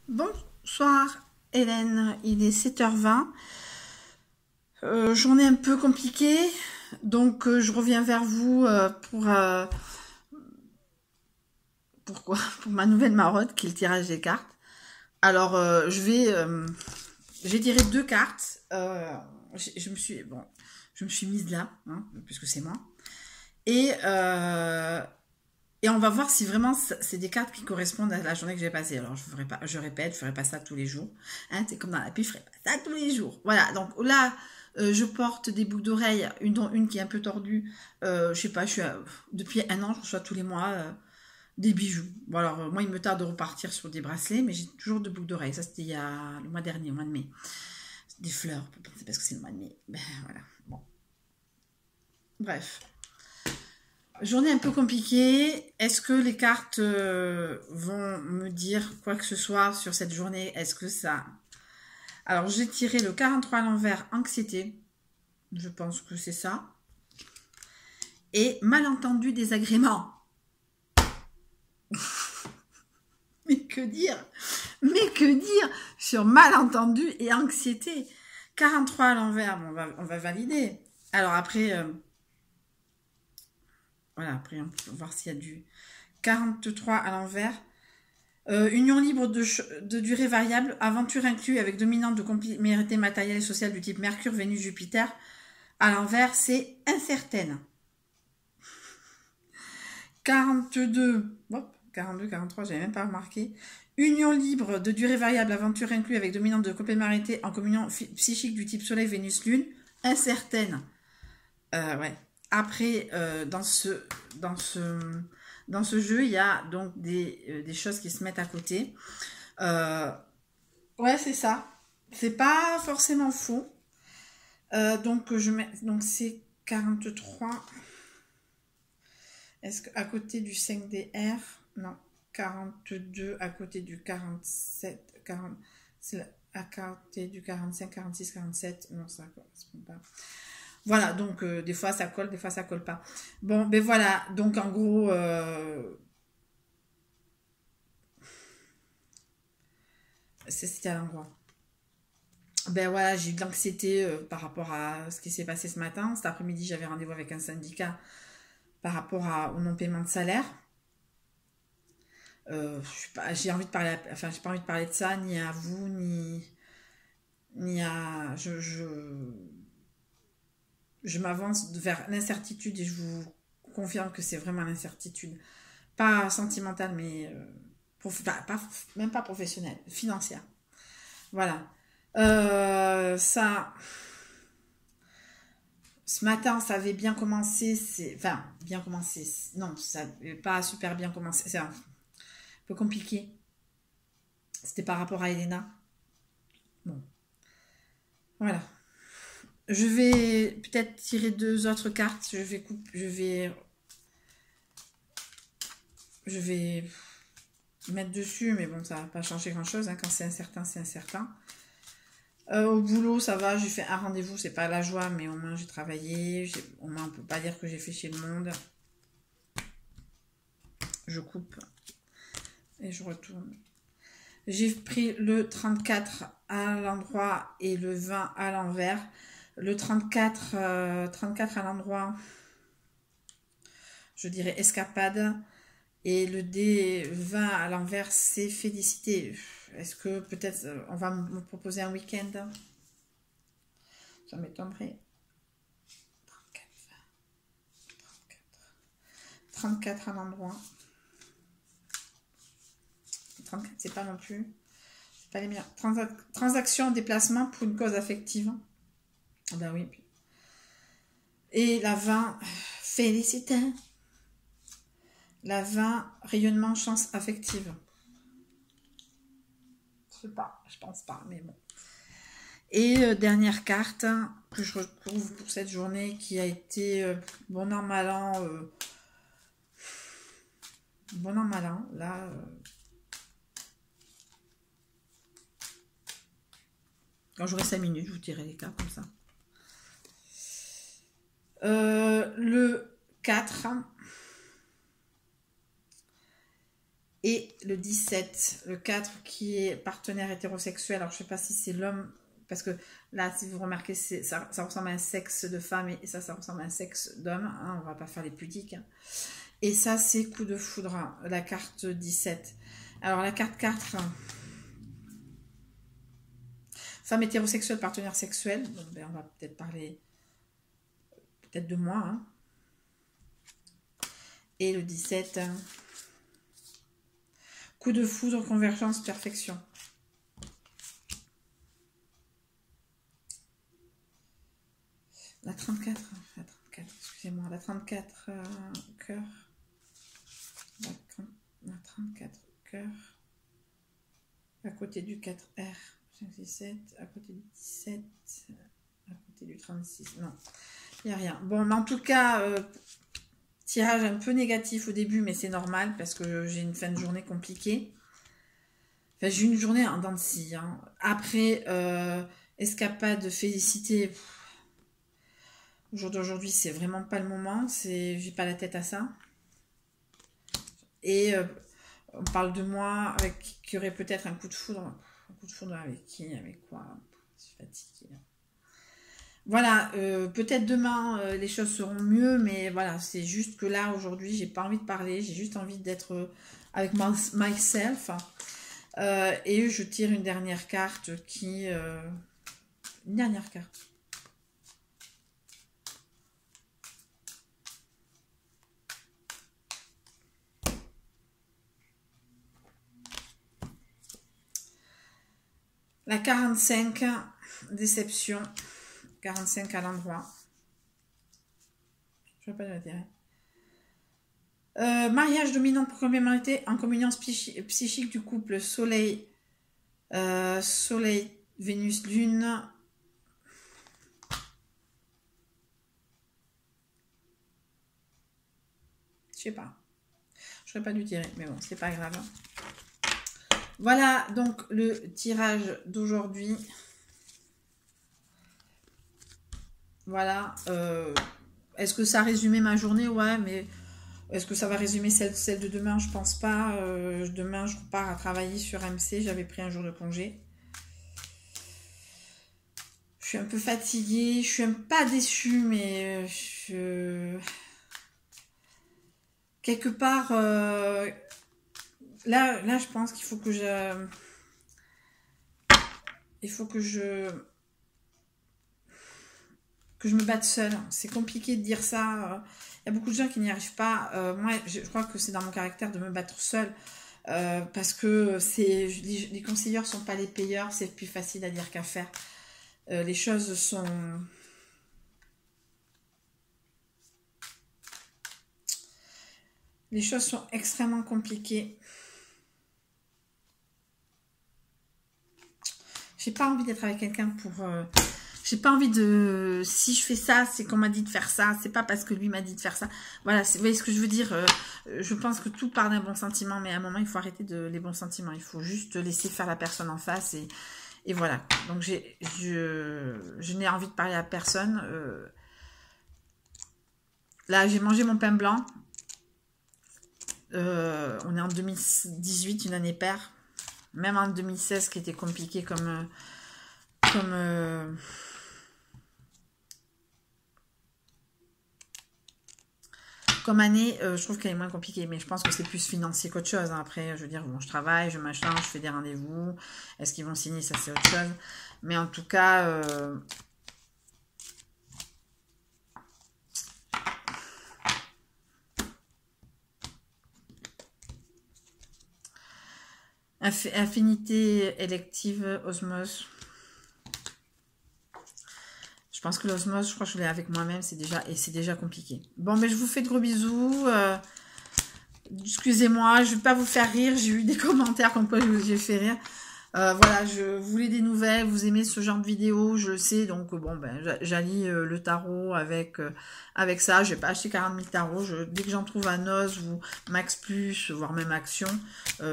Bonsoir Hélène, il est 7h20. Journée un peu compliquée, donc je reviens vers vous pour pour ma nouvelle marotte qui est le tirage des cartes. Alors j'ai tiré deux cartes. Je me suis mise là, hein, puisque c'est moi. Et et on va voir si vraiment c'est des cartes qui correspondent à la journée que j'ai passée. Alors je répète, je ferai pas ça tous les jours. Hein, c'est comme dans la pub, je ferai pas ça tous les jours. Voilà, donc là, je porte des boucles d'oreilles, dont une qui est un peu tordue. Je sais pas, depuis un an, je reçois tous les mois des bijoux. Bon alors, moi, il me tarde de repartir sur des bracelets, mais j'ai toujours de boucles d'oreilles. Ça, c'était il y a le mois dernier, au mois de mai. Des fleurs, c'est parce que c'est le mois de mai. Ben voilà, bon. Bref. Journée un peu compliquée. Est-ce que les cartes vont me dire quoi que ce soit sur cette journée? Est-ce que ça... Alors, j'ai tiré le 43 à l'envers, anxiété. Je pense que c'est ça. Et malentendu, désagrément. Mais que dire? Mais que dire sur malentendu et anxiété? 43 à l'envers, bon, on va valider. Alors après... Voilà, après on peut voir s'il y a du 43 à l'envers. Union libre de durée variable, aventure inclus avec dominante de complémentarité matérielle et sociale du type Mercure, Vénus, Jupiter. À l'envers, c'est incertaine. 42, hop, 42, 43, j'avais même pas remarqué. Union libre de durée variable, aventure inclus avec dominante de complémentarité en communion psychique du type Soleil, Vénus, Lune. Incertaine. Ouais. Après, dans ce jeu, il y a donc des choses qui se mettent à côté. Ouais, c'est ça. C'est pas forcément faux. Donc, donc c'est 43. Est-ce qu'à côté du 5DR? Non. 42 à côté du 47. 40, c'est à côté du 45, 46, 47. Non, ça correspond pas. Voilà, donc des fois ça colle, des fois ça colle pas. Bon, ben voilà, donc en gros, c'était à l'endroit. Ben voilà, j'ai eu de l'anxiété par rapport à ce qui s'est passé ce matin. Cet après-midi, j'avais rendez-vous avec un syndicat par rapport au non-paiement de salaire. J'ai envie de parler, enfin, j'ai pas envie de parler de ça, ni à vous, ni à. Je m'avance vers l'incertitude et je vous confirme que c'est vraiment l'incertitude. Pas sentimentale, mais même pas professionnelle, financière. Voilà. Ça, ce matin, ça avait bien commencé. Enfin, bien commencé. Non, ça n'avait pas super bien commencé. C'est un peu compliqué. C'était par rapport à Elena. Bon, voilà. Je vais peut-être tirer deux autres cartes. Je vais mettre dessus, mais bon, ça va pas changer grand-chose. Hein. Quand c'est incertain, c'est incertain. Au boulot, ça va, j'ai fait un rendez-vous, c'est pas la joie, mais au moins j'ai travaillé. Au moins, on peut pas dire que j'ai fait chez le monde. Je coupe et je retourne. J'ai pris le 34 à l'endroit et le 20 à l'envers. Le 34 à l'endroit, je dirais escapade. Et le D20 à l'envers, c'est félicité. Est-ce que peut-être on va me proposer un week-end? Ça m'étonnerait. 34 à l'endroit. 34, c'est pas non plus. C'est pas les meilleurs. Transaction, déplacement pour une cause affective. Ah ben oui. Et la 20, félicité. La 20, rayonnement, chance affective. Je sais pas, je pense pas, mais bon. Et dernière carte que je retrouve pour cette journée qui a été bon an, mal an. Bon an, mal an. Là, quand j'aurai 5 minutes, je vous tirerai les cartes comme ça. Le 4. Et le 17, le 4 qui est partenaire hétérosexuel. Alors, je sais pas si c'est l'homme, parce que là, si vous remarquez, ça ressemble à un sexe de femme et ça ressemble à un sexe d'homme. Hein, on va pas faire les pudiques. Hein. Et ça, c'est coup de foudre, hein, la carte 17. Alors, la carte 4, femme hétérosexuelle, partenaire sexuel. Donc, ben, on va peut-être parler peut-être de moi. Hein. Et le 17, coup de foudre, convergence, perfection. La 34, excusez-moi, la 34 cœur. La 34 cœur. À côté du 4R. 57, à côté du 17, à côté du 36. Non, il n'y a rien. Bon, mais en tout cas, tirage un peu négatif au début, mais c'est normal parce que j'ai une fin de journée compliquée. Enfin, j'ai une journée en dents de scie. Hein. Après, escapade, félicité. Au jour d'aujourd'hui, c'est vraiment pas le moment. J'ai pas la tête à ça. Et on parle de moi avec qui aurait peut-être un coup de foudre. Un coup de foudre avec qui? Avec quoi? Je suis fatiguée. Voilà, peut-être demain les choses seront mieux, mais voilà, c'est juste que là aujourd'hui j'ai pas envie de parler, j'ai juste envie d'être avec myself. Et je tire une dernière carte qui... une dernière carte. La 45, déception. 45 à l'endroit. Je ne vois pas l'intérêt. Mariage dominant complémentarité en communion psychique du couple Soleil, Soleil, Vénus, Lune. Je sais pas. Je n'aurais pas dû tirer, mais bon, c'est pas grave. Voilà donc le tirage d'aujourd'hui. Voilà. Est-ce que ça a résumé ma journée? Ouais, mais est-ce que ça va résumer celle de demain? Je pense pas. Demain, je repars à travailler sur MC. J'avais pris un jour de congé. Je suis un peu fatiguée. Je suis pas déçue, mais quelque part, là, je pense qu'il faut que que je me batte seule. C'est compliqué de dire ça. Il y a beaucoup de gens qui n'y arrivent pas. Moi, je crois que c'est dans mon caractère de me battre seule. Parce que les conseilleurs ne sont pas les payeurs. C'est plus facile à dire qu'à faire. Les choses sont... Les choses sont extrêmement compliquées. J'ai pas envie d'être avec quelqu'un pour... J'ai pas envie de... Si je fais ça, c'est qu'on m'a dit de faire ça. C'est pas parce que lui m'a dit de faire ça. Voilà, vous voyez ce que je veux dire. Je pense que tout part d'un bon sentiment. Mais à un moment, il faut arrêter les bons sentiments. Il faut juste laisser faire la personne en face. Et voilà. Donc, je n'ai envie de parler à personne. Là, j'ai mangé mon pain blanc. On est en 2018, une année paire. Même en 2016, qui était compliqué comme année, je trouve qu'elle est moins compliquée, mais je pense que c'est plus financier qu'autre chose. Hein. Après, je veux dire, bon, je travaille, je machin, je fais des rendez-vous. Est-ce qu'ils vont signer? Ça, c'est autre chose. Mais en tout cas, affinité élective, osmose. Je pense que l'osmose, je crois que je l'ai avec moi-même, c'est déjà compliqué. Bon, mais je vous fais de gros bisous. Excusez-moi, je ne vais pas vous faire rire. J'ai eu des commentaires comme quoi j'ai fait rire. Voilà, je voulais des nouvelles. Vous aimez ce genre de vidéo, je le sais. Donc, bon, ben, j'allie le tarot avec ça. Je n'ai pas acheté 40 000 tarots. Dès que j'en trouve un os ou Max Plus, voire même Action,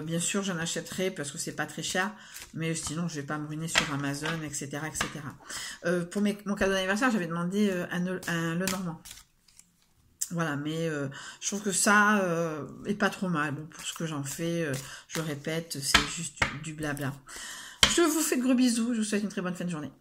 bien sûr, j'en achèterai parce que c'est pas très cher. Mais sinon, je ne vais pas me ruiner sur Amazon, etc. etc. Pour mon cadeau d'anniversaire, j'avais demandé un Lenormand. Voilà, mais je trouve que ça est pas trop mal. Bon, pour ce que j'en fais, je répète, c'est juste du blabla. Je vous fais de gros bisous, je vous souhaite une très bonne fin de journée.